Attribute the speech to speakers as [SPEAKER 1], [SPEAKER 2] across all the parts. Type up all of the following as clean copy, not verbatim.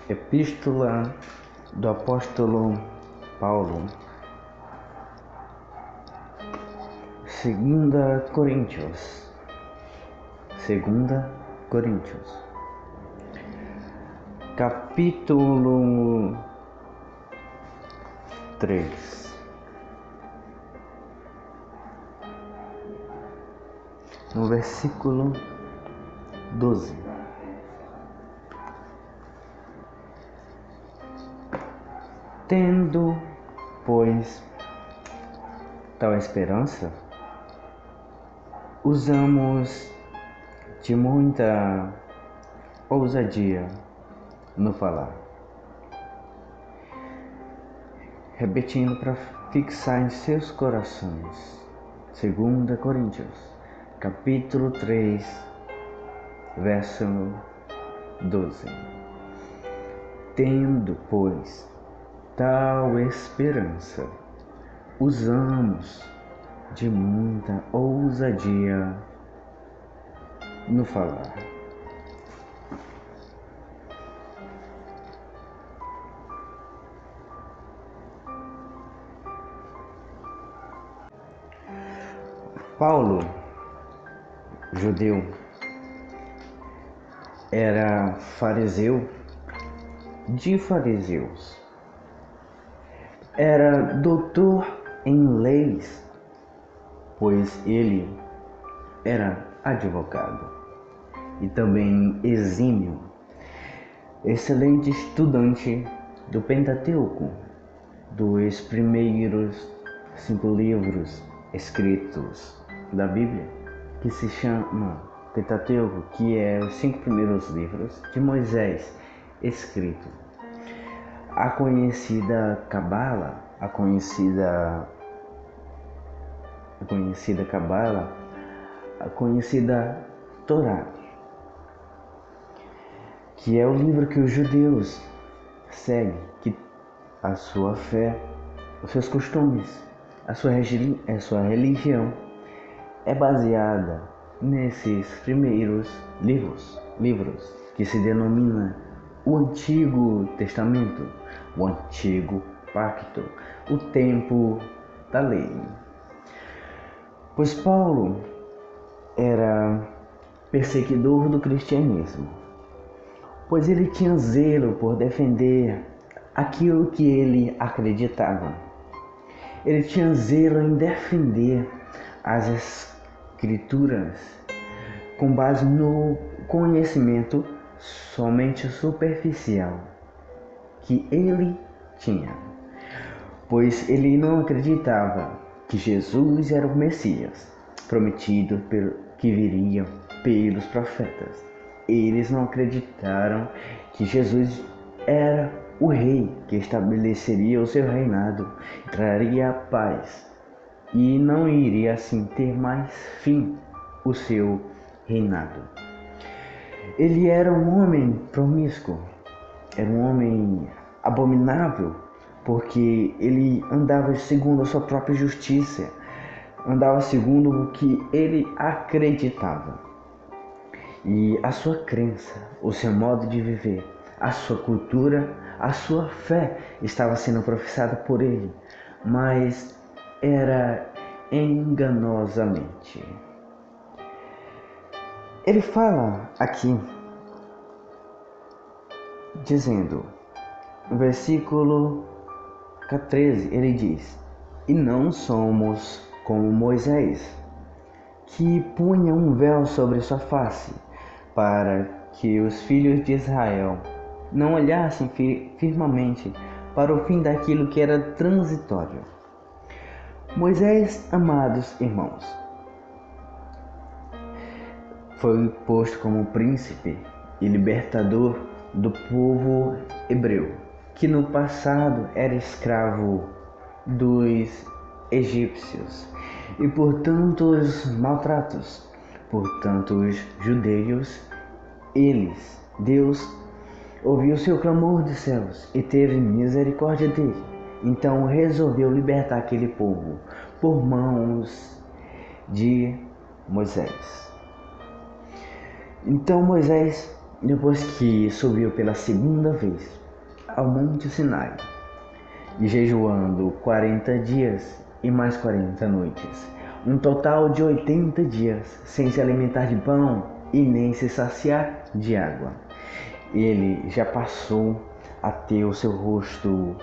[SPEAKER 1] Epístola do Apóstolo Paulo, 2 Coríntios, capítulo 3, no versículo 12. Tendo, pois, tal esperança, usamos de muita ousadia no falar, repetindo para fixar em seus corações. 2 Coríntios, capítulo 3, verso 12. Tendo, pois, tal esperança, usamos de muita ousadia no falar. Paulo, judeu, era fariseu de fariseus. Era doutor em leis, pois ele era advogado e também exímio, excelente estudante do Pentateuco, dos primeiros 5 livros escritos da Bíblia, que se chama Pentateuco, que é os 5 primeiros livros de Moisés escrito. A conhecida Cabala, a conhecida Torá, que é o livro que os judeus seguem, que a sua fé, os seus costumes, a sua religião é baseada nesses primeiros livros que se denomina o Antigo Testamento, o Antigo Pacto, o tempo da lei. Pois Paulo era perseguidor do cristianismo, pois ele tinha zelo por defender aquilo que ele acreditava. Ele tinha zelo em defender as escrituras com base no conhecimento somente superficial que ele tinha, pois ele não acreditava que Jesus era o Messias prometido que viria pelos profetas. Eles não acreditaram que Jesus era o rei que estabeleceria o seu reinado, traria a paz e não iria assim ter mais fim o seu reinado. Ele era um homem promíscuo, era um homem abominável, porque ele andava segundo a sua própria justiça, andava segundo o que ele acreditava. E a sua crença, o seu modo de viver, a sua cultura, a sua fé estava sendo professada por ele, mas era enganosamente. Ele fala aqui, dizendo, no versículo 13, ele diz: e não somos como Moisés, que punha um véu sobre sua face, para que os filhos de Israel não olhassem firmemente para o fim daquilo que era transitório. Moisés, amados irmãos, foi posto como príncipe e libertador do povo hebreu, que no passado era escravo dos egípcios, e por tantos maltratos, por tantos judeus, Deus ouviu seu clamor dos céus e teve misericórdia dele. Então resolveu libertar aquele povo por mãos de Moisés. Então Moisés, depois que subiu pela segunda vez ao Monte Sinai, e jejuando 40 dias e mais 40 noites, um total de 80 dias, sem se alimentar de pão e nem se saciar de água. Ele já passou a ter o seu rosto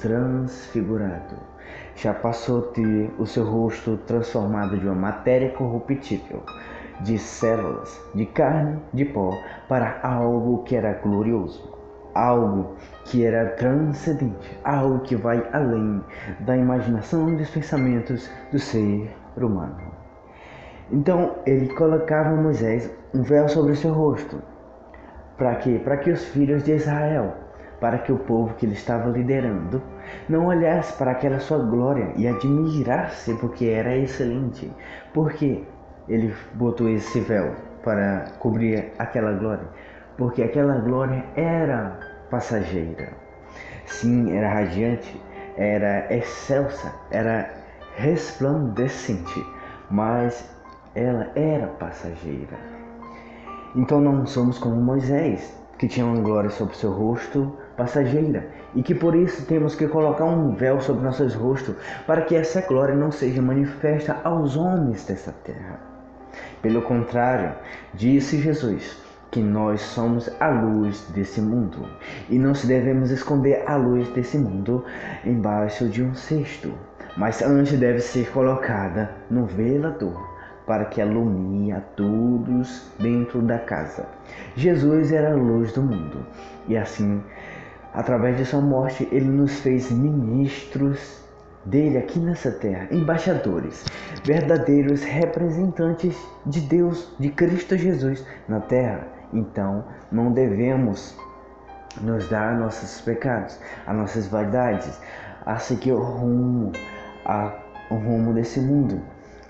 [SPEAKER 1] transfigurado, já passou a ter o seu rosto transformado de uma matéria corruptível, de células, de carne, de pó, para algo que era glorioso, algo que era transcendente, algo que vai além da imaginação e dos pensamentos do ser humano. Então ele colocava a Moisés um véu sobre o seu rosto. Para quê? Para que os filhos de Israel, para que o povo que ele estava liderando, não olhasse para aquela sua glória e admirasse porque era excelente. Porque ele botou esse véu para cobrir aquela glória? Porque aquela glória era passageira. Sim, era radiante, era excelsa, era resplandecente, mas ela era passageira. Então não somos como Moisés, que tinha uma glória sobre seu rosto passageira, e que por isso temos que colocar um véu sobre nossos rostos, para que essa glória não seja manifesta aos homens dessa terra. Pelo contrário, disse Jesus que nós somos a luz desse mundo, e não se devemos esconder a luz desse mundo embaixo de um cesto, mas antes deve ser colocada no velador, para que alumie a todos dentro da casa. Jesus era a luz do mundo, e assim, através de sua morte, ele nos fez ministros dele aqui nessa terra, embaixadores, verdadeiros representantes de Deus, de Cristo Jesus na terra. Então, não devemos nos dar a nossos pecados, a nossas vaidades, a seguir o rumo desse mundo,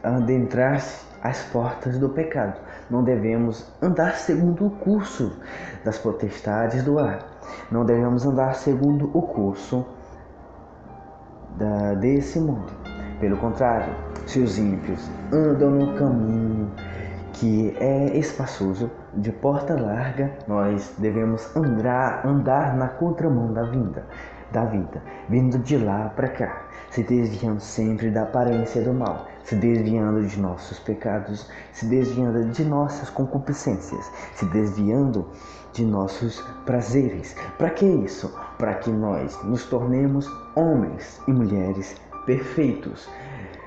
[SPEAKER 1] a adentrar-se as portas do pecado. Não devemos andar segundo o curso das potestades do ar. Não devemos andar segundo o curso desse mundo. Pelo contrário, se os ímpios andam no caminho que é espaçoso, de porta larga, nós devemos andar na contramão da vida, vindo de lá para cá, se desviando sempre da aparência do mal, se desviando de nossos pecados, se desviando de nossas concupiscências, se desviando de nossos prazeres. Para que isso? Para que nós nos tornemos homens e mulheres perfeitos,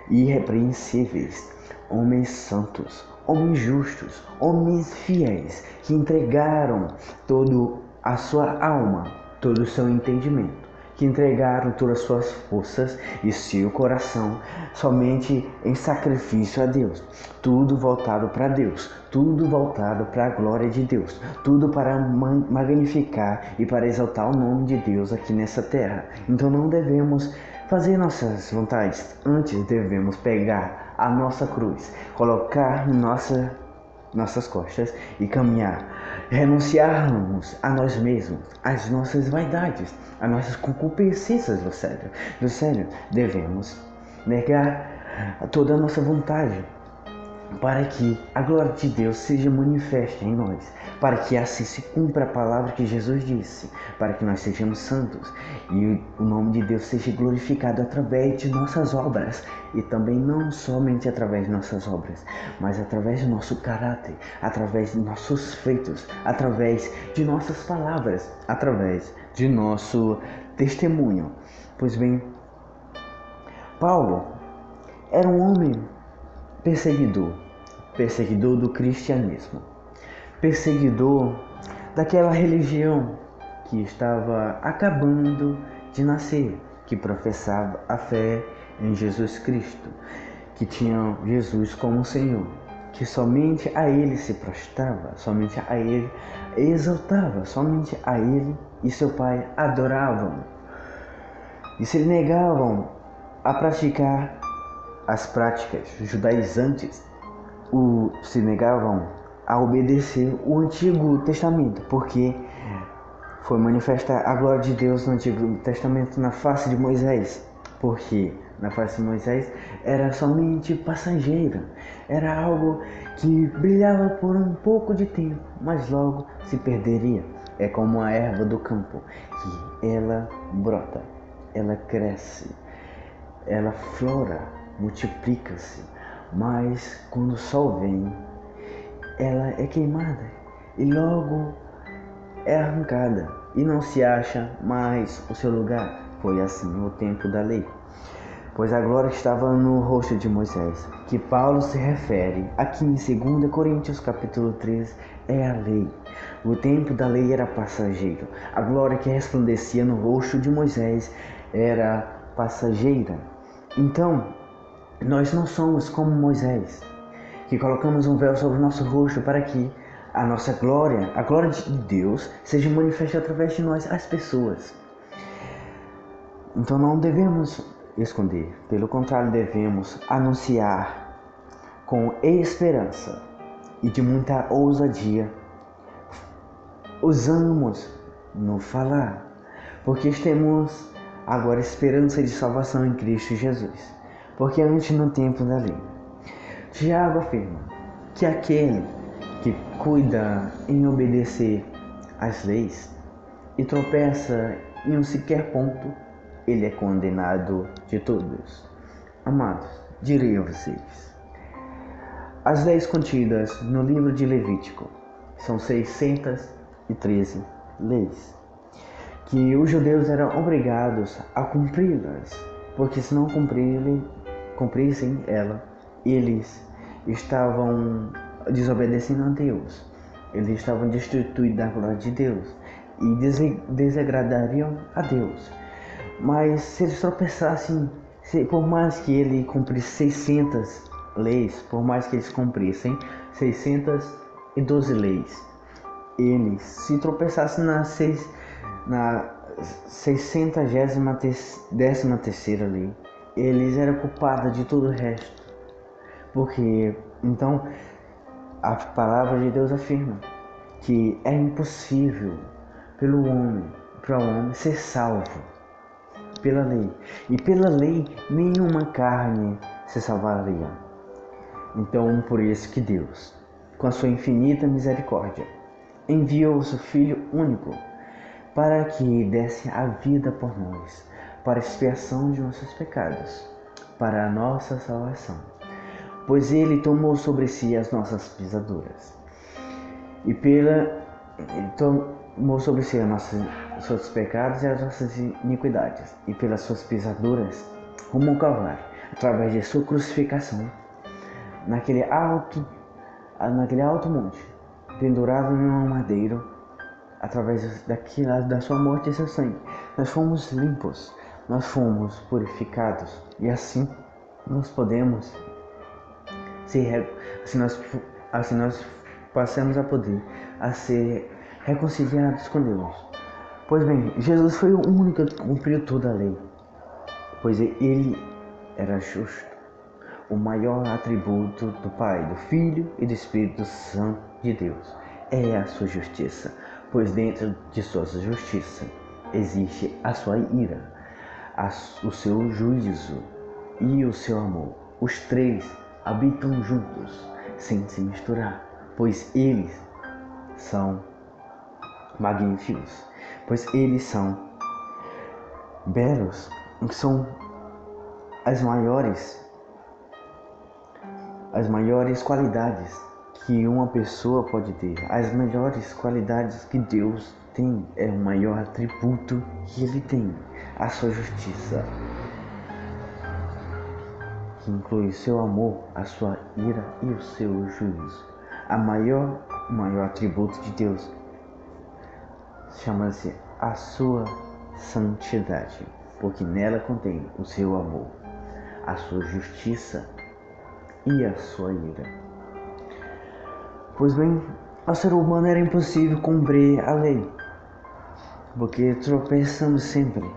[SPEAKER 1] irrepreensíveis, homens santos, homens justos, homens fiéis, que entregaram toda a sua alma, todo o seu entendimento, que entregaram todas as suas forças e seu coração somente em sacrifício a Deus. Tudo voltado para Deus, tudo voltado para a glória de Deus, tudo para magnificar e para exaltar o nome de Deus aqui nessa terra. Então não devemos fazer nossas vontades, antes devemos pegar a nossa cruz, colocar nossas costas e caminhar, renunciarmos a nós mesmos, às nossas vaidades, às nossas concupiscências do sério, devemos negar toda a nossa vontade, para que a glória de Deus seja manifesta em nós, para que assim se cumpra a palavra que Jesus disse, para que nós sejamos santos e o nome de Deus seja glorificado através de nossas obras, e também não somente através de nossas obras, mas através do nosso caráter, através de nossos feitos, através de nossas palavras, através de nosso testemunho. Pois bem, Paulo era um homem perseguidor do cristianismo, perseguidor daquela religião que estava acabando de nascer, que professava a fé em Jesus Cristo, que tinha Jesus como Senhor, que somente a Ele se prostrava, somente a Ele exaltava, somente a Ele e seu Pai adoravam, e se negavam a praticar as práticas judaizantes, se negavam a obedecer o Antigo Testamento, porque foi manifesta a glória de Deus no Antigo Testamento na face de Moisés, porque na face de Moisés era somente passageira, era algo que brilhava por um pouco de tempo, mas logo se perderia. é como a erva do campo, que ela brota, ela cresce, ela flora, multiplica-se, mas quando o sol vem, ela é queimada e logo é arrancada e não se acha mais o seu lugar. Foi assim no tempo da lei, pois a glória estava no rosto de Moisés, que Paulo se refere aqui em 2 Coríntios capítulo 3, é a lei. O tempo da lei era passageiro, a glória que resplandecia no rosto de Moisés era passageira. Então, nós não somos como Moisés, que colocamos um véu sobre o nosso rosto para que a nossa glória, a glória de Deus, seja manifesta através de nós, as pessoas. Então não devemos esconder, pelo contrário, devemos anunciar com esperança e de muita ousadia. Usamos no falar, porque temos agora esperança de salvação em Cristo Jesus, porque antes no tempo da lei. Tiago afirma que aquele que cuida em obedecer às leis e tropeça em um sequer ponto, ele é condenado de todos. Amados, direi a vocês, as leis contidas no livro de Levítico são 613 leis, que os judeus eram obrigados a cumpri-las, porque se não cumprissem ela, eles estavam desobedecendo a Deus, eles estavam destituídos da glória de Deus e desagradariam a Deus. Mas se eles tropeçassem, por mais que ele cumprisse 600 leis, por mais que eles cumprissem 612 leis, eles se tropeçassem na 613ª lei, eles eram culpados de todo o resto. Porque então a palavra de Deus afirma que é impossível para o homem ser salvo pela lei. E pela lei nenhuma carne se salvaria. Então por isso que Deus, com a sua infinita misericórdia, enviou o seu Filho único para que desse a vida por nós, para a expiação de nossos pecados, para a nossa salvação. Pois ele tomou sobre si as nossas pisaduras tomou sobre si os seus pecados e as nossas iniquidades, e pelas suas pisaduras rumo ao Calvário, através de sua crucificação, naquele alto monte, pendurado em um madeiro, através da sua morte e seu sangue, nós fomos limpos, nós fomos purificados, e assim nós podemos assim nós passamos a poder a ser reconciliados com Deus. Pois bem, Jesus foi o único que cumpriu toda a lei, pois ele era justo. O maior atributo do Pai, do Filho e do Espírito Santo de Deus é a sua justiça, pois dentro de sua justiça existe a sua ira, o seu juízo e o seu amor. Os três habitam juntos, sem se misturar, pois eles são magníficos, pois eles são belos, que são as maiores qualidades que uma pessoa pode ter, as melhores qualidades que Deus tem, é o maior atributo que ele tem, a sua justiça, que inclui o seu amor, a sua ira e o seu juízo. O maior atributo de Deus chama-se a sua santidade, porque nela contém o seu amor, a sua justiça e a sua ira. Pois bem, ao ser humano era impossível cumprir a lei, porque tropeçamos sempre.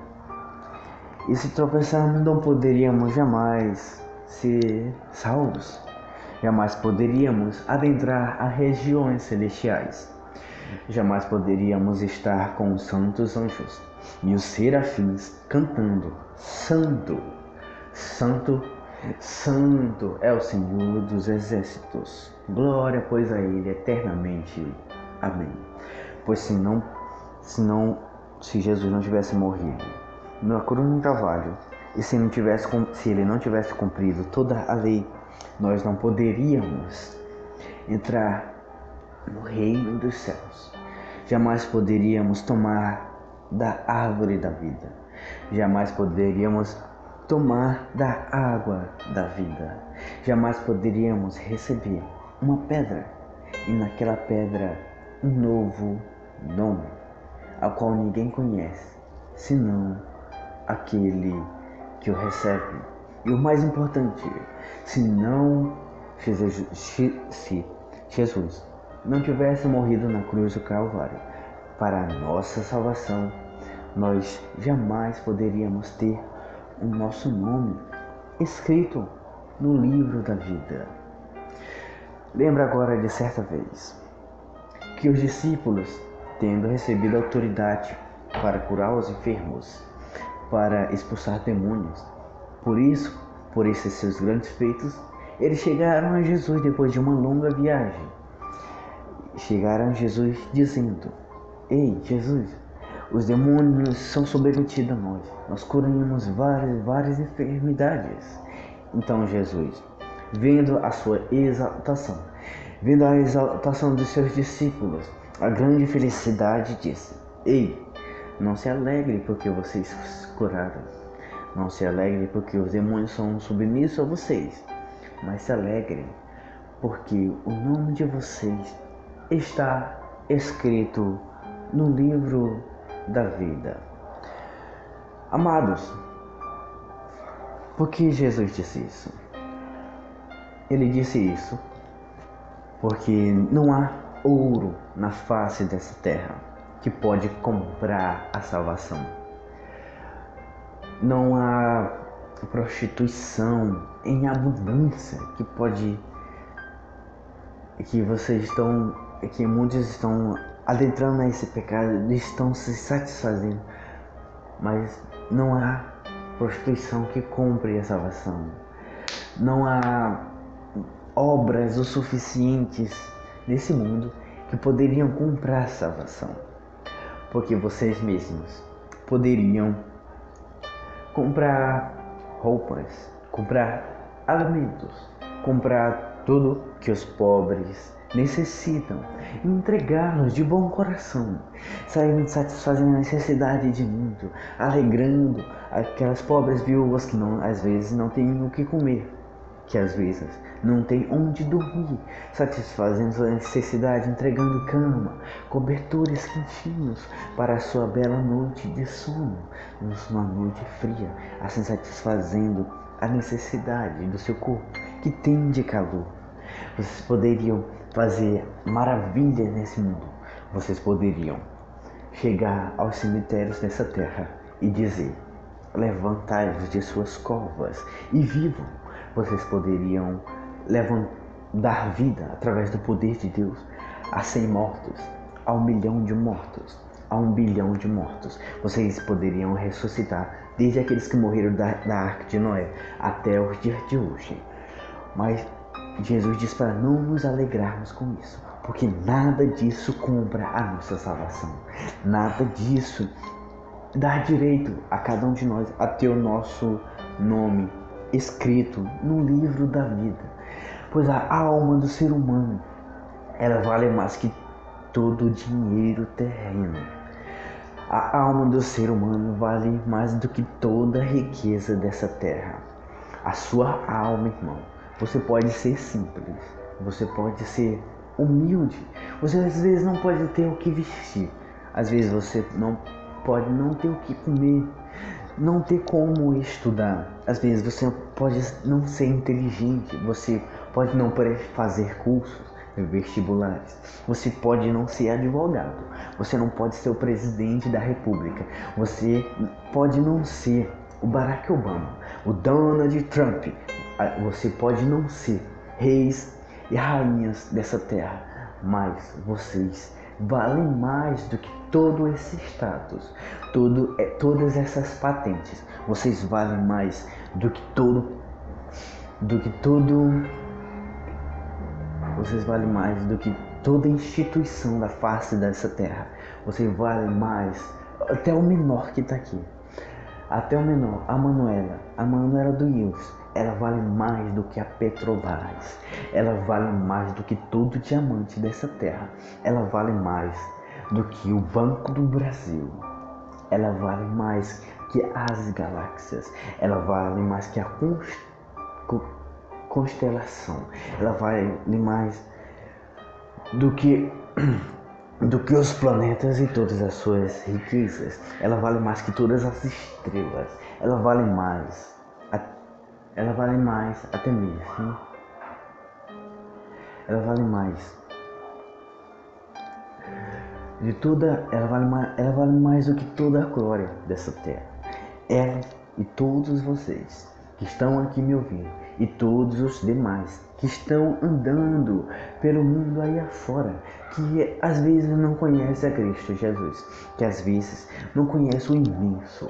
[SPEAKER 1] E se tropeçarmos, não poderíamos jamais ser salvos. Jamais poderíamos adentrar a regiões celestiais. Jamais poderíamos estar com os santos anjos e os serafins cantando: Santo, Santo, Santo é o Senhor dos exércitos. Glória, pois, a Ele eternamente. Amém. Pois senão se Jesus não tivesse morrido na cruz do Calvário, e se ele não tivesse cumprido toda a lei, nós não poderíamos entrar no reino dos céus. Jamais poderíamos tomar da árvore da vida. Jamais poderíamos tomar da água da vida. Jamais poderíamos receber uma pedra, e naquela pedra um novo nome, ao qual ninguém conhece, senão aquele que o recebe. E o mais importante, se Jesus não tivesse morrido na cruz do Calvário para a nossa salvação, nós jamais poderíamos ter o nosso nome escrito no livro da vida. Lembra agora de certa vez que os discípulos, tendo recebido autoridade para curar os enfermos, para expulsar demônios, por esses seus grandes feitos, eles chegaram a Jesus depois de uma longa viagem. Chegaram a Jesus dizendo: Ei, Jesus, os demônios são submetidos a nós curamos várias enfermidades. Então Jesus, vendo a sua exaltação, vendo a exaltação dos seus discípulos, a grande felicidade, disse: Ei, não se alegre porque vocês curaram, não se alegre porque os demônios são submissos a vocês, mas se alegrem porque o nome de vocês está escrito no livro da vida. Amados, por que Jesus disse isso? Ele disse isso porque não há ouro na face dessa terra que pode comprar a salvação. Não há prostituição em abundância que muitos estão adentrando nesse pecado, estão se satisfazendo, mas não há prostituição que compre a salvação. Não há obras o suficientes nesse mundo que poderiam comprar a salvação, porque vocês mesmos poderiam comprar roupas, comprar alimentos, comprar tudo que os pobres necessitam, entregá-los de bom coração, saindo satisfazendo a necessidade de muito, alegrando aquelas pobres viúvas que às vezes não têm o que comer, que às vezes não têm onde dormir, satisfazendo sua necessidade, entregando cama, cobertores quentinhos para a sua bela noite de sono, numa noite fria, assim satisfazendo a necessidade do seu corpo que tem de calor. Vocês poderiam fazer maravilhas nesse mundo. Vocês poderiam chegar aos cemitérios dessa terra e dizer: levantai-vos de suas covas e vivam. Vocês poderiam dar vida através do poder de Deus a 100 mortos, a 1 milhão de mortos, a 1 bilhão de mortos. Vocês poderiam ressuscitar desde aqueles que morreram da Arca de Noé até os dias de hoje. Mas Jesus diz para não nos alegrarmos com isso, porque nada disso compra a nossa salvação. Nada disso dá direito a cada um de nós a ter o nosso nome escrito no livro da vida. Pois a alma do ser humano, ela vale mais que todo o dinheiro terreno. A alma do ser humano vale mais do que toda a riqueza dessa terra. A sua alma, irmão. Você pode ser simples, você pode ser humilde, você às vezes não pode ter o que vestir, às vezes você não pode não ter o que comer, não ter como estudar, às vezes você pode não ser inteligente, você pode não poder fazer cursos vestibulares, você pode não ser advogado, você não pode ser o presidente da república, você pode não ser o Barack Obama, o Donald Trump. Você pode não ser reis e rainhas dessa terra, mas vocês valem mais do que todo esse status, todas essas patentes. Vocês valem mais do que vocês valem mais do que toda instituição da face dessa terra. Você vale mais, até o menor que está aqui, até o menor, a Manuela do Ilves, ela vale mais do que a Petrobras, ela vale mais do que todo diamante dessa terra, ela vale mais do que o Banco do Brasil, ela vale mais que as galáxias, ela vale mais que a constelação, ela vale mais do que os planetas e todas as suas riquezas. Ela vale mais que todas as estrelas. Ela vale mais até mesmo. Ela vale mais de toda, ela vale mais do que toda a glória dessa terra. Ela e todos vocês que estão aqui me ouvindo e todos os demais que estão andando pelo mundo aí afora, que às vezes não conhece a Cristo Jesus, que às vezes não conhece o imenso,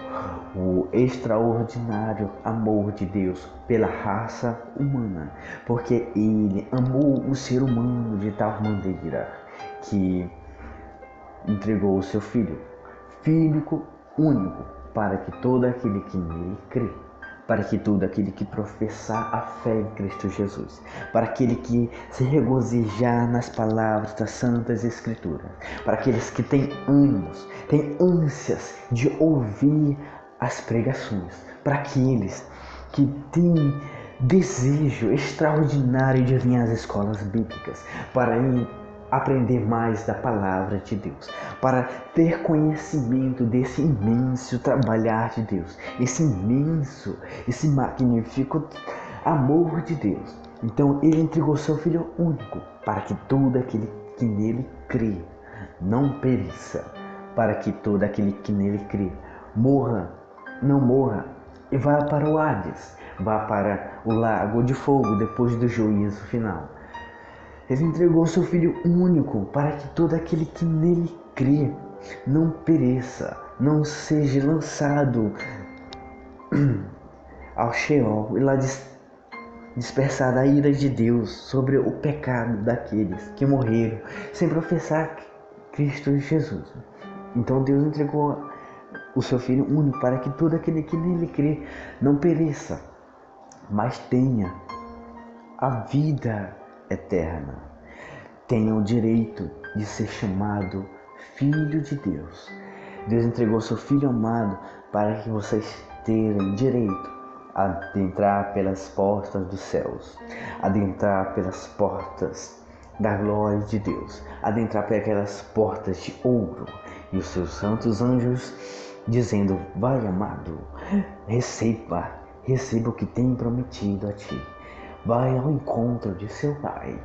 [SPEAKER 1] o extraordinário amor de Deus pela raça humana, porque Ele amou o ser humano de tal maneira que entregou o seu Filho único, para que todo aquele que nele crê, para que todo aquele que professar a fé em Cristo Jesus, para aquele que se regozijar nas palavras das Santas Escrituras, para aqueles que têm ânimos, têm ânsias de ouvir as pregações, para aqueles que têm desejo extraordinário de vir às escolas bíblicas, para aprender mais da palavra de Deus, para ter conhecimento desse imenso trabalhar de Deus, esse imenso, esse magnífico amor de Deus. Então Ele entregou seu Filho único, para que todo aquele que nele crê não pereça, para que todo aquele que nele crê não morra e vá para o Hades, vá para o lago de fogo depois do juízo final. Ele entregou seu Filho único para que todo aquele que nele crê não pereça, não seja lançado ao Sheol e lá dispersada a ira de Deus sobre o pecado daqueles que morreram sem professar Cristo Jesus. Então Deus entregou o seu Filho único para que todo aquele que nele crê não pereça, mas tenha a vida eterna, tenha o direito de ser chamado Filho de Deus. Deus entregou seu Filho amado para que vocês tenham direito a adentrar pelas portas dos céus, adentrar pelas portas da glória de Deus, adentrar pelas portas de ouro, e os seus santos anjos dizendo: vai, amado, receba o que tem prometido a ti. Vai ao encontro de seu Pai.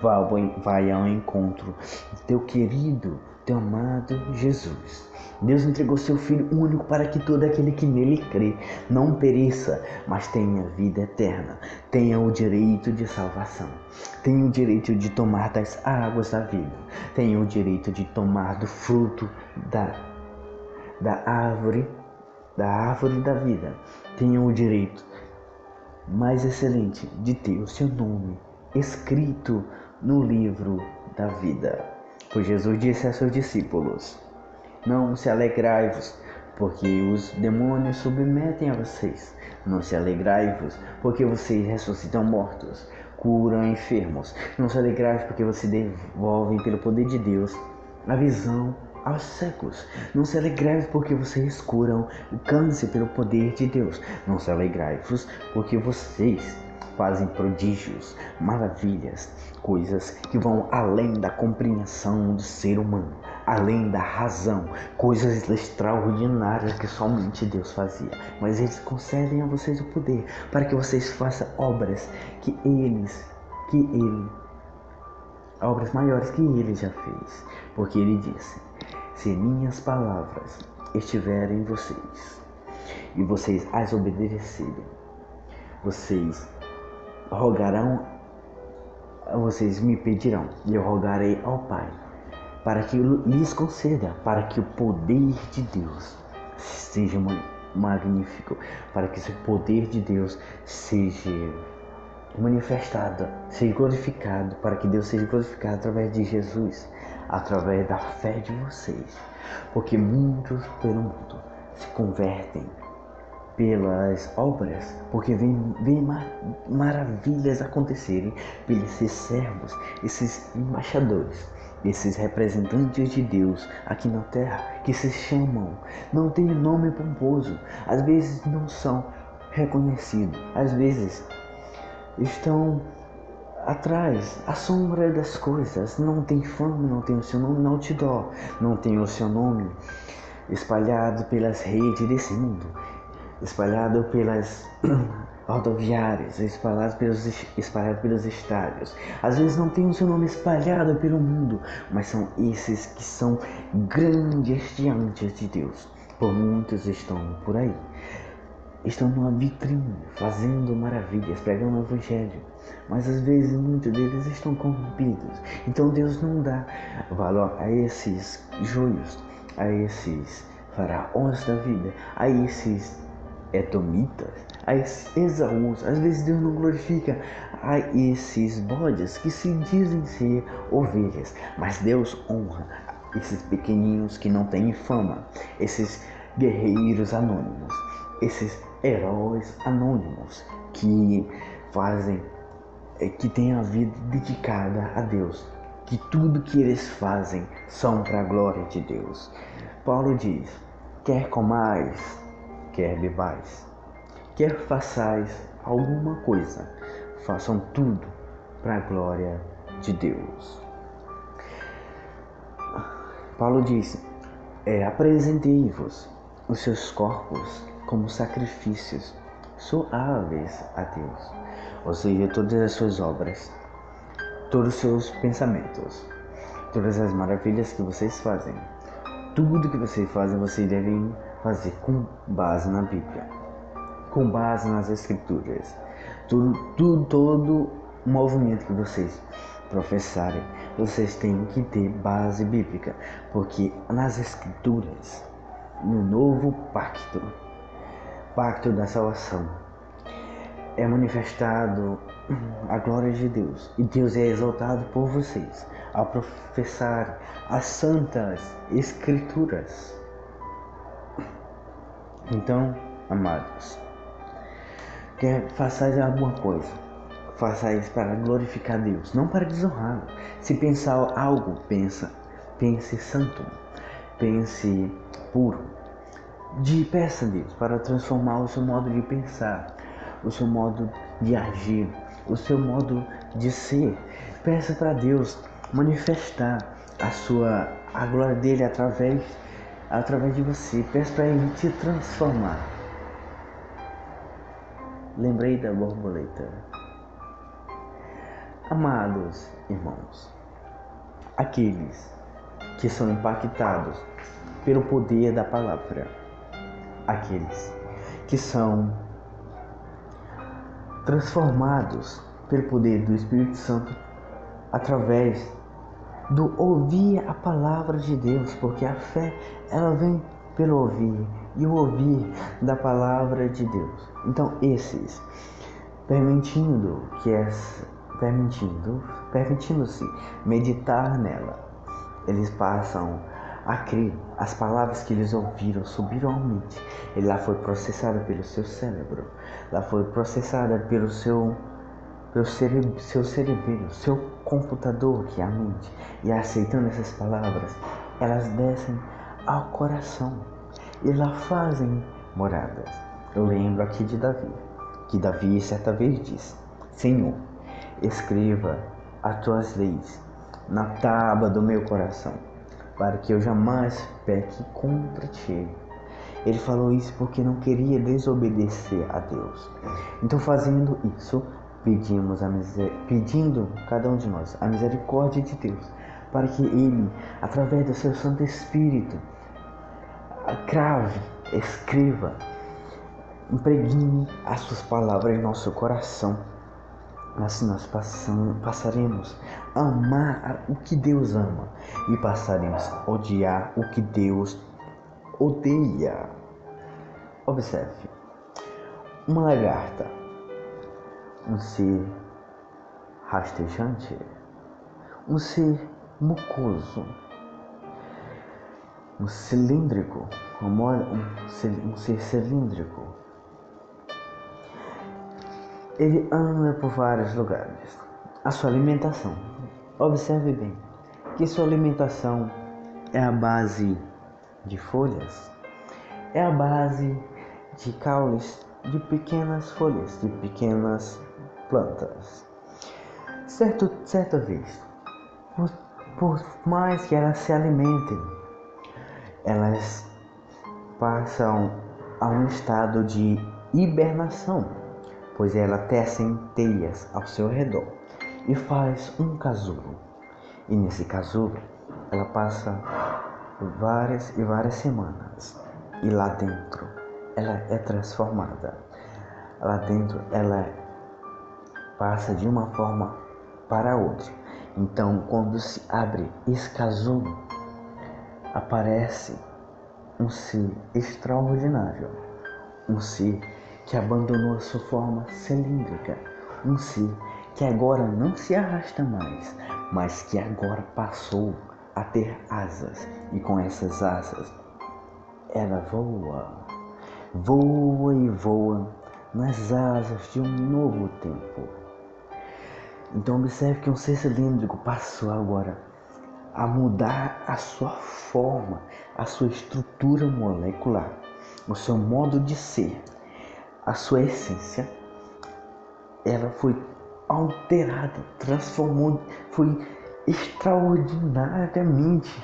[SPEAKER 1] Vai ao encontro do teu querido, teu amado Jesus. Deus entregou seu Filho único para que todo aquele que nele crê não pereça, mas tenha vida eterna, tenha o direito de salvação, tenha o direito de tomar das águas da vida, tenha o direito de tomar do fruto da árvore da vida, tenha o direito mais excelente de ter o seu nome escrito no livro da vida. Pois Jesus disse a seus discípulos: não se alegrai-vos, porque os demônios submetem a vocês. Não se alegrai-vos, porque vocês ressuscitam mortos, curam enfermos. Não se alegrai-vos, porque vocês devolvem pelo poder de Deus a visão aos cegos. Não se alegrai-vos, porque vocês curam o câncer pelo poder de Deus. Não se alegrai-vos, porque vocês fazem prodígios, maravilhas, coisas que vão além da compreensão do ser humano, além da razão, coisas extraordinárias que somente Deus fazia. Mas eles concedem a vocês o poder para que vocês façam obras obras maiores que Ele já fez, porque Ele disse: se minhas palavras estiverem em vocês e vocês as obedecerem, vocês me pedirão e eu rogarei ao Pai para que lhes conceda, para que o poder de Deus seja magnífico, para que esse poder de Deus seja manifestado, seja glorificado, para que Deus seja glorificado através de Jesus, através da fé de vocês, porque muitos pelo mundo se convertem pelas obras, porque vem maravilhas acontecerem pelos esses servos, esses embaixadores, esses representantes de Deus aqui na terra, que se chamam, não tem nome pomposo, às vezes não são reconhecidos, às vezes estão atrás, à sombra das coisas, não tem fama, não tem o seu nome no outdoor, não tem o seu nome espalhado pelas redes desse mundo, espalhado pelas rodoviárias, espalhado pelos estádios. Às vezes não tem o seu nome espalhado pelo mundo, mas são esses que são grandes diante de Deus. Por muitos estão por aí, estão numa vitrine, fazendo maravilhas, pregando o evangelho, mas às vezes muitos deles estão corrompidos. Então Deus não dá valor a esses joios, a esses faraós da vida, a esses edomitas, a esses Esaús. Às vezes Deus não glorifica a esses bodes que se dizem ser ovelhas, mas Deus honra esses pequeninos que não têm fama, esses guerreiros anônimos, esses heróis anônimos que têm a vida dedicada a Deus, que tudo que eles fazem são para a glória de Deus. Paulo diz: quer comais, quer bebais, quer façais alguma coisa, façam tudo para a glória de Deus. Paulo diz: apresentei-vos os seus corpos como sacrifícios suaves a Deus, ou seja, todas as suas obras, todos os seus pensamentos, todas as maravilhas que vocês fazem, tudo que vocês fazem, vocês devem fazer com base na Bíblia, com base nas Escrituras. Todo movimento que vocês professarem, vocês têm que ter base bíblica, porque nas Escrituras, no novo pacto da salvação, é manifestado a glória de Deus, e Deus é exaltado por vocês ao professar as santas Escrituras. Então, amados, quer façais alguma coisa, façais para glorificar Deus, não para desonrá-lo. Se pensar algo, pense santo, pense puro. Peça a Deus para transformar o seu modo de pensar, o seu modo de agir, o seu modo de ser. Peça para Deus manifestar a glória dele através de você. Peça para ele te transformar. Lembrei da borboleta. Amados irmãos, aqueles que são impactados pelo poder da palavra, aqueles que são transformados pelo poder do Espírito Santo através do ouvir a palavra de Deus, porque a fé ela vem pelo ouvir e o ouvir da palavra de Deus. Então esses, permitindo-se meditar nela, eles passam a crer. As palavras que eles ouviram subiram à mente, e lá foi processada pelo seu cérebro, lá foi processada pelo seu cerebelo, seu computador, que é a mente, e aceitando essas palavras, elas descem ao coração e lá fazem moradas. Eu lembro aqui de Davi, que Davi certa vez disse: Senhor, escreva as tuas leis na tábua do meu coração, para que eu jamais peque contra ti. Ele falou isso porque não queria desobedecer a Deus. Então, fazendo isso, pedindo cada um de nós a misericórdia de Deus, para que Ele, através do seu Santo Espírito, escreva, impregne as suas palavras em nosso coração. Assim nós passaremos a amar o que Deus ama e passaremos a odiar o que Deus odeia. Observe, uma lagarta, um ser rastejante, um ser mucoso, um cilíndrico, um ser cilíndrico. Ele anda por vários lugares. A sua alimentação, observe bem, que sua alimentação é a base de folhas, é a base de caules de pequenas folhas, de pequenas plantas. Certa vez, por mais que elas se alimentem, elas passam a um estado de hibernação, pois elas tecem teias ao seu redor e faz um casulo. E nesse casulo, ela passa várias e várias semanas, e lá dentro ela é transformada. Lá dentro ela passa de uma forma para outra. Então, quando se abre esse casulo, aparece um ser extraordinário, um ser que abandonou a sua forma cilíndrica, um ser que agora não se arrasta mais, mas que agora passou a ter asas, e com essas asas ela voa e voa nas asas de um novo tempo. Então observe que um ser cilíndrico passou agora a mudar a sua forma, a sua estrutura molecular, o seu modo de ser, a sua essência. Ela foi alterada, transformou, foi extraordinariamente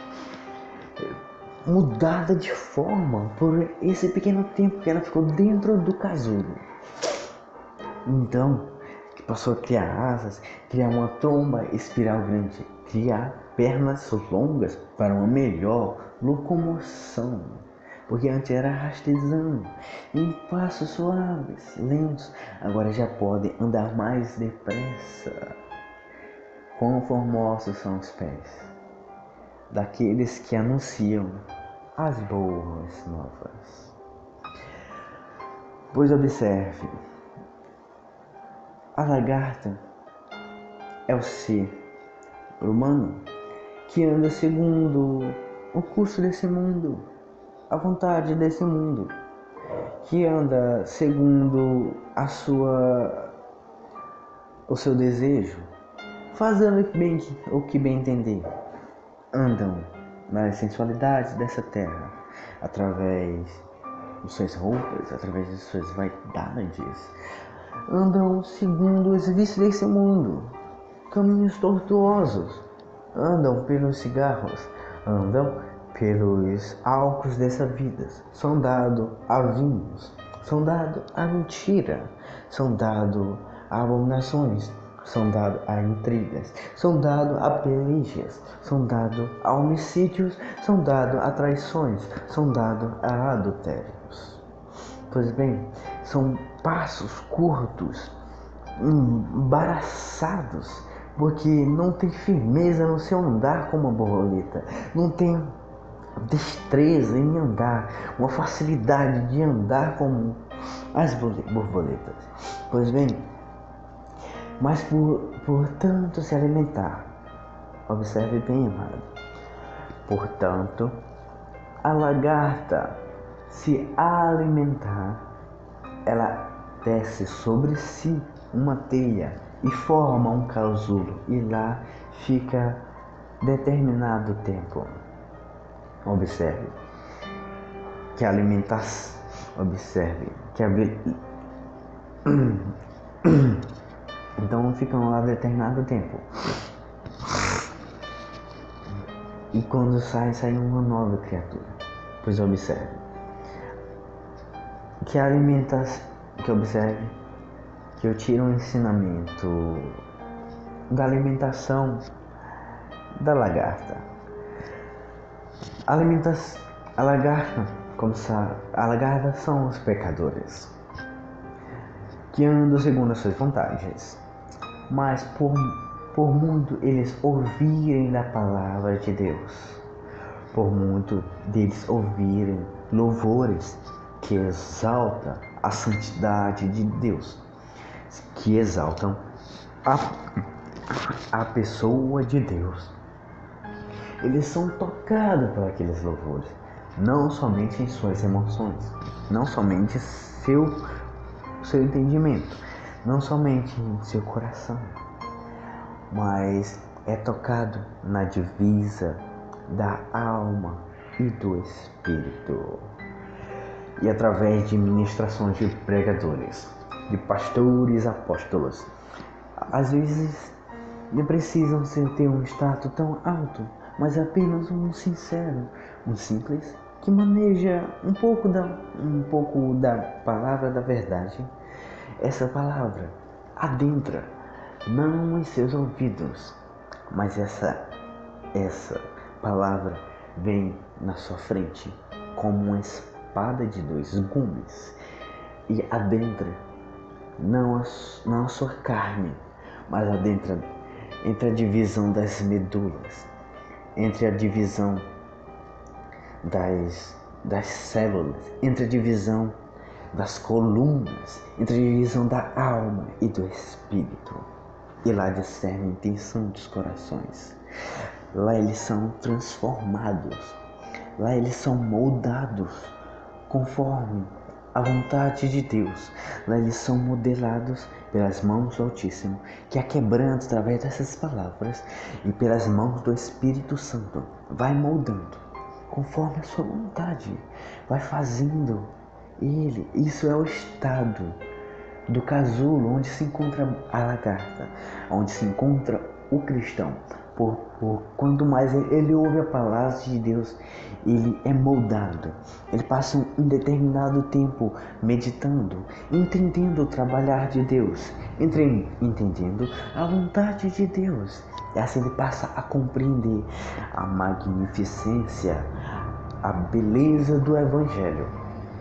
[SPEAKER 1] mudada de forma por esse pequeno tempo que ela ficou dentro do casulo. Então, passou a criar asas, criar uma tromba espiral grande, criar pernas longas para uma melhor locomoção, porque antes era rastejando, em passos suaves, lentos, agora já podem andar mais depressa. Quão formosos são os pés daqueles que anunciam as boas novas. Pois observe, a lagarta é o ser humano que anda segundo o curso desse mundo, a vontade desse mundo, que anda segundo o seu desejo, fazendo o que bem entender. Andam nas sensualidades dessa terra, através de suas roupas, através de suas vaidades. Andam segundo os vícios desse mundo, caminhos tortuosos. Andam pelos cigarros, andam pelos álcools dessa vida. São dados a vinhos, são dados a mentira, são dados a abominações, são dados a intrigas, são dados a pelejas, são dados a homicídios, são dados a traições, são dados a adultérios. Pois bem, são passos curtos, embaraçados, porque não tem firmeza no seu andar como uma borboleta, não tem destreza em andar, uma facilidade de andar como as borboletas. Pois bem, mas por tanto se alimentar, observe bem, amado, portanto, a lagarta se alimentar, ela desce sobre si uma teia e forma um casulo, e lá fica determinado tempo. Observe que a alimentação, observe que a então ficam lá determinado tempo. E quando sai uma nova criatura. Pois observe que a alimentação, que observe que eu tiro um ensinamento da alimentação da lagarta. A lagarta, como sabe, a lagarta são os pecadores que andam segundo as suas vontades, mas por muito eles ouvirem da palavra de Deus, por muito deles ouvirem louvores que exaltam a santidade de Deus, que exaltam a pessoa de Deus. Eles são tocados por aqueles louvores, não somente em suas emoções, não somente seu entendimento, não somente em seu coração, mas é tocado na divisa da alma e do espírito. E através de ministrações de pregadores, de pastores, apóstolos, às vezes não precisam ter um status tão alto, mas apenas um sincero, um simples, que maneja um pouco da palavra da verdade. Essa palavra adentra, não em seus ouvidos, mas essa palavra vem na sua frente como uma espada de dois gumes e adentra não a sua carne, mas adentra entre a divisão das medulas, entre a divisão das células, entre a divisão das colunas, entre a divisão da alma e do espírito. E lá discerne a intenção dos corações. Lá eles são transformados, lá eles são moldados conforme a vontade de Deus. Lá eles são modelados pelas mãos do Altíssimo, que a quebranta através dessas palavras, e pelas mãos do Espírito Santo vai moldando conforme a sua vontade, vai fazendo ele. Isso é o estado do casulo onde se encontra a lagarta, onde se encontra o cristão. Quanto mais ele ouve a palavra de Deus, ele é moldado. Ele passa um determinado tempo meditando, entendendo o trabalhar de Deus, entendendo a vontade de Deus. E assim ele passa a compreender a magnificência, a beleza do Evangelho.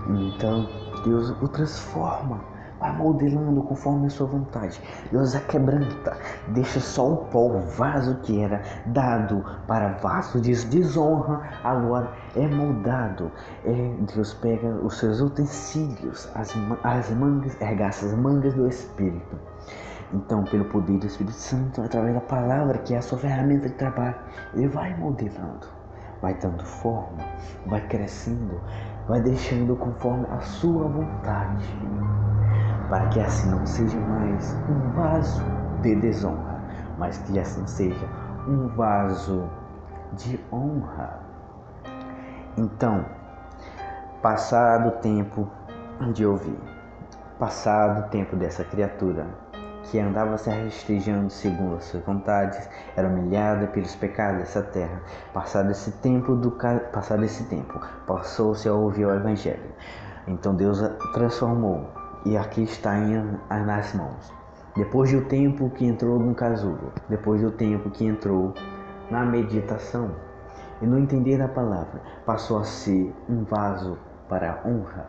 [SPEAKER 1] Então Deus o transforma, vai modelando conforme a sua vontade. Deus a quebranta, deixa só o pó, o vaso que era dado para vaso de desonra, agora é moldado. Deus pega os seus utensílios, as mangas, arregaça as mangas do Espírito. Então, pelo poder do Espírito Santo, através da palavra, que é a sua ferramenta de trabalho, ele vai modelando, vai dando forma, vai crescendo, vai deixando conforme a sua vontade, para que assim não seja mais um vaso de desonra, mas que assim seja um vaso de honra. Então, passado o tempo de ouvir, passado o tempo dessa criatura que andava se rastejando segundo as suas vontades, era humilhada pelos pecados dessa terra. Passado esse tempo, passou-se a ouvir o Evangelho. Então Deus a transformou, e aqui está nas mãos. Depois do tempo que entrou no casulo, depois do tempo que entrou na meditação e no entender da palavra, passou a ser um vaso para a honra,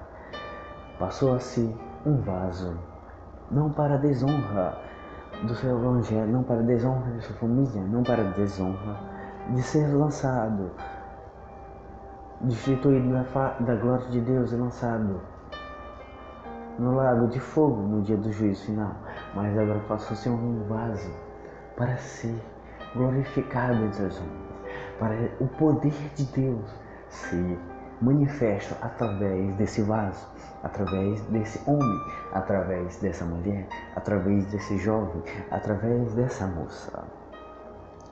[SPEAKER 1] passou a ser um vaso não para a desonra do seu Evangelho, não para a desonra de sua família, não para a desonra de ser lançado, destituído da glória de Deus e lançado no lago de fogo no dia do juízo final, mas agora passou a ser um vaso para ser glorificado entre as homens, para o poder de Deus ser manifesto através desse vaso, através desse homem, através dessa mulher, através desse jovem, através dessa moça.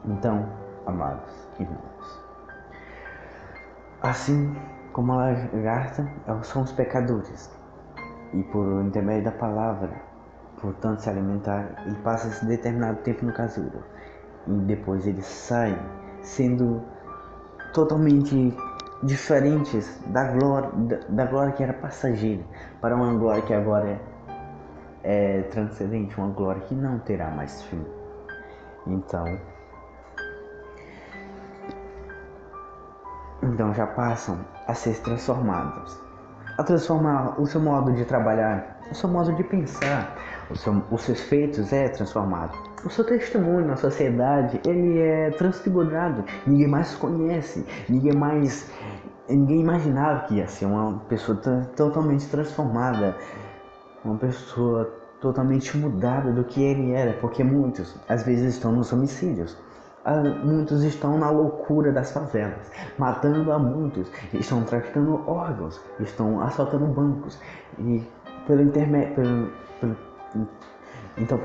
[SPEAKER 1] Então, amados irmãos, assim como a lagarta, são os pecadores, e por intermédio da palavra, portanto, se alimentar, ele passa esse determinado tempo no casulo, e depois ele sai sendo totalmente diferentes da glória que era passageira, para uma glória que agora é transcendente, uma glória que não terá mais fim. Então já passam a ser transformados, a transformar o seu modo de trabalhar, o seu modo de pensar, os seus feitos é transformado. O seu testemunho na sociedade, ele é transfigurado. Ninguém mais conhece, ninguém imaginava que ia ser uma pessoa totalmente transformada, uma pessoa totalmente mudado do que ele era, porque muitos às vezes estão nos homicídios. Muitos estão na loucura das favelas, matando a muitos, estão traficando órgãos, estão assaltando bancos e pelo intermédio, então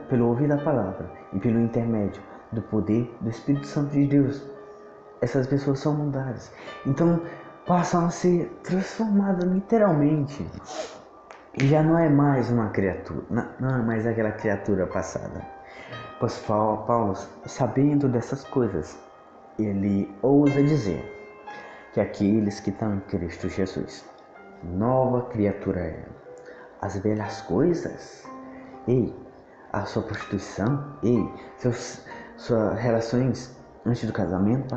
[SPEAKER 1] pelo ouvir da palavra e pelo intermédio do poder do Espírito Santo de Deus, essas pessoas são mudadas. Então passam a ser transformadas literalmente. E já não é mais uma criatura, não é mais aquela criatura passada. Pois Paulo, sabendo dessas coisas, ele ousa dizer que aqueles que estão em Cristo Jesus, nova criatura é. As velhas coisas, a sua prostituição, suas relações antes do casamento,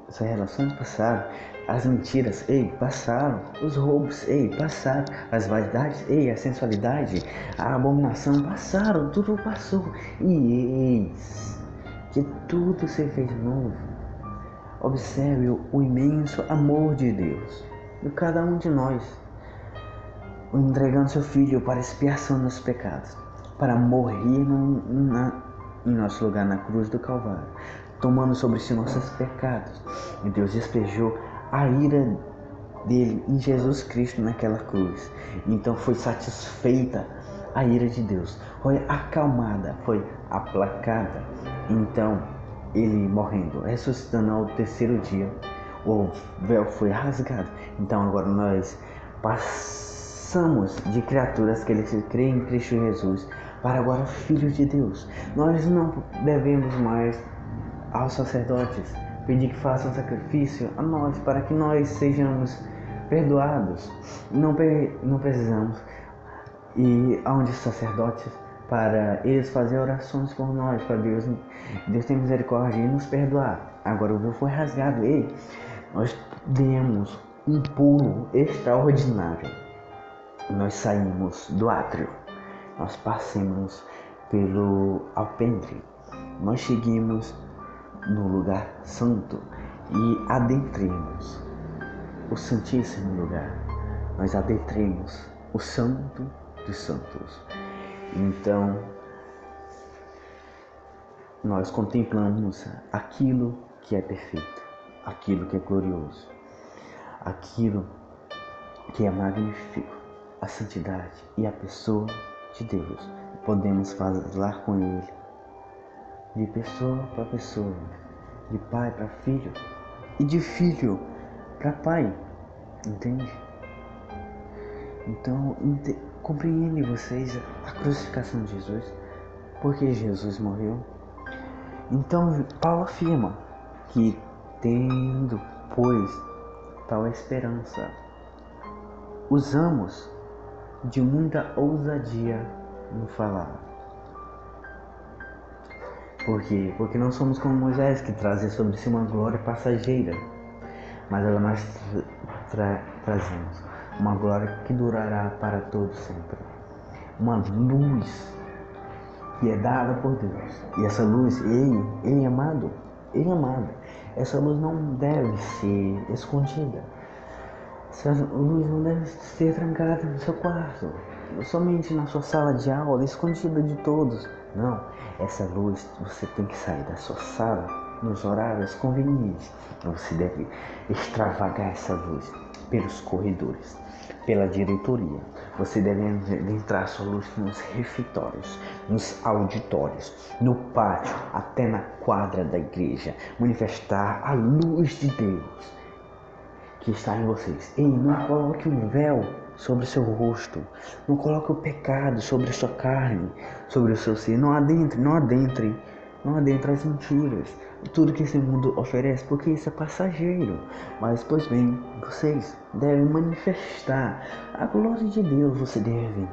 [SPEAKER 1] suas relações passaram, as mentiras, passaram, os roubos, passaram, as vaidades, a sensualidade, a abominação, passaram, tudo passou, e eis que tudo se fez novo. Observe o imenso amor de Deus de cada um de nós, entregando seu Filho para expiação dos pecados, para morrer em nosso lugar na cruz do Calvário, tomando sobre si nossos pecados. E Deus despejou a ira dele em Jesus Cristo naquela cruz. Então foi satisfeita a ira de Deus, foi acalmada, foi aplacada. Então ele morrendo, ressuscitando ao terceiro dia, o véu foi rasgado. Então agora nós passamos de criaturas que eles creem em Cristo Jesus para agora filhos de Deus. Nós não devemos mais aos sacerdotes pedir que façam sacrifício a nós para que nós sejamos perdoados. Não precisamos ir aonde os sacerdotes para eles fazerem orações por nós, para Deus ter misericórdia e nos perdoar. Agora o véu foi rasgado. Nós demos um pulo extraordinário. Nós saímos do átrio, nós passamos pelo alpendre, nós chegamos no lugar santo e adentremos o santíssimo lugar. Nós adentremos o santo dos santos. Então nós contemplamos aquilo que é perfeito, aquilo que é glorioso, aquilo que é magnífico, a santidade e a pessoa de Deus. Podemos falar com Ele de pessoa para pessoa, de pai para filho e de filho para pai, entende? Então compreende vocês a crucificação de Jesus, porque Jesus morreu. Então Paulo afirma que tendo, pois, tal esperança, usamos de muita ousadia no falar. Por quê? Porque não somos como Moisés, que trazia sobre si uma glória passageira, mas agora nós trazemos uma glória que durará para todo sempre, uma luz que é dada por Deus. E essa luz, ele amado, essa luz não deve ser escondida. Essa luz não deve ser trancada no seu quarto, somente na sua sala de aula, escondida de todos. Não, essa luz você tem que sair da sua sala nos horários convenientes. Você deve extravagar essa luz pelos corredores, pela diretoria. Você deve entrar sua luz nos refeitórios, nos auditórios, no pátio, até na quadra da igreja. Manifestar a luz de Deus que está em vocês. Não coloque um véu sobre o seu rosto. Não coloque o pecado sobre a sua carne, sobre o seu ser. Não adentre as mentiras, tudo que esse mundo oferece, porque isso é passageiro. Mas, pois bem, vocês devem manifestar a glória de Deus. Você deve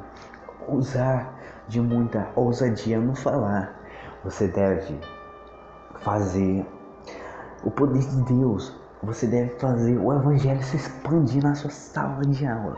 [SPEAKER 1] usar de muita ousadia no falar. Você deve fazer o poder de Deus. Você deve fazer o evangelho se expandir na sua sala de aula.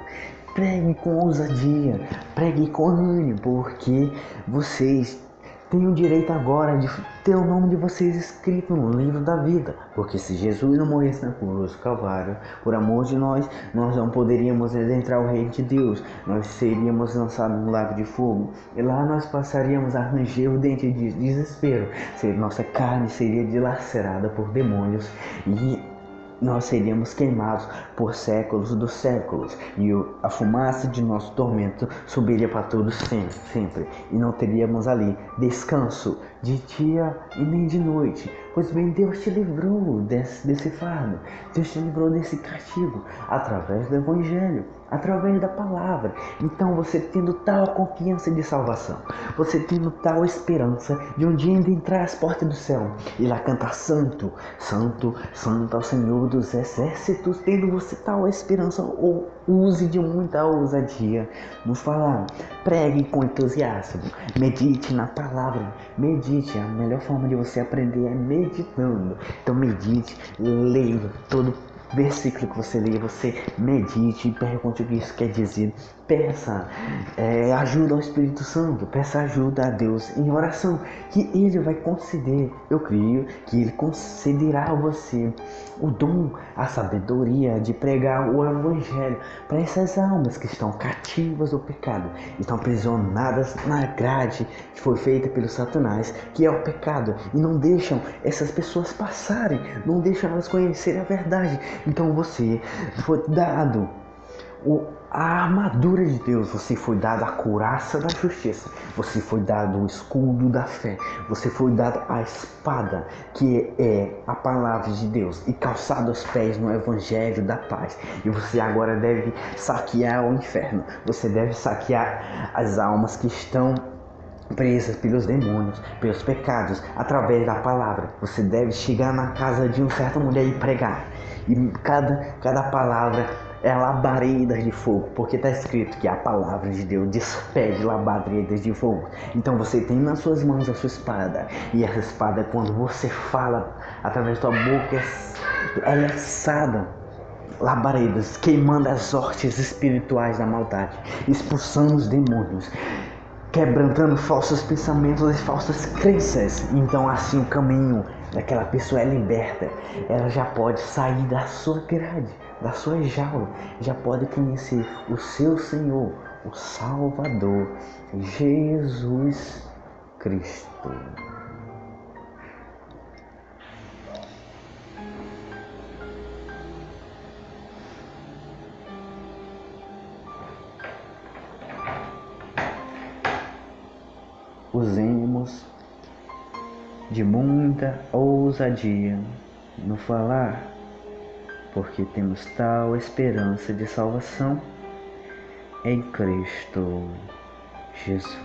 [SPEAKER 1] Pregue com ousadia, pregue com ânimo, porque vocês Tem o direito agora de ter o nome de vocês escrito no livro da vida. Porque se Jesus não morresse na cruz do Calvário, por amor de nós não poderíamos adentrar o reino de Deus. Nós seríamos lançados no lago de fogo. E lá nós passaríamos a ranger o dente de desespero. Nossa carne seria dilacerada por demônios e nós seríamos queimados por séculos dos séculos, e a fumaça de nosso tormento subiria para todos sempre, e não teríamos ali descanso de dia e nem de noite. Pois bem, Deus te livrou desse fardo, Deus te livrou desse castigo, através do Evangelho, através da palavra. Então você tendo tal confiança de salvação, você tendo tal esperança de um dia ainda entrar às portas do céu e lá cantar santo, santo, santo ao Senhor dos exércitos, tendo você tal esperança, ou use de muita ousadia no falar, pregue com entusiasmo, medite na palavra, medite. A melhor forma de você aprender é meditando. Então medite, leia todo versículo que você lê, você medite e pergunte o que isso quer dizer. Peça ajuda ao Espírito Santo, peça ajuda a Deus em oração, que Ele vai conceder. Eu creio que Ele concederá a você o dom, a sabedoria de pregar o Evangelho para essas almas que estão cativas do pecado, estão aprisionadas na grade que foi feita pelo Satanás, que é o pecado, e não deixam essas pessoas passarem, não deixam elas conhecerem a verdade. Então você foi dado a armadura de Deus, você foi dado a couraça da justiça, você foi dado o escudo da fé, você foi dado a espada, que é a palavra de Deus, e calçado os pés no evangelho da paz. E você agora deve saquear o inferno, você deve saquear as almas que estão presas pelos demônios, pelos pecados, através da palavra. Você deve chegar na casa de uma certa mulher e pregar, e cada palavra é labaredas de fogo, porque está escrito que a palavra de Deus despede labaredas de fogo. Então você tem nas suas mãos a sua espada, e essa espada, quando você fala através da sua boca, é lançada labaredas, queimando as hortes espirituais da maldade, expulsando os demônios, quebrantando falsos pensamentos e falsas crenças. Então assim o caminho daquela pessoa é liberta. Ela já pode sair da sua grade, da sua jaula, já pode conhecer o seu Senhor, o Salvador, Jesus Cristo. Usemos de muita ousadia no falar, porque temos tal esperança de salvação em Cristo Jesus.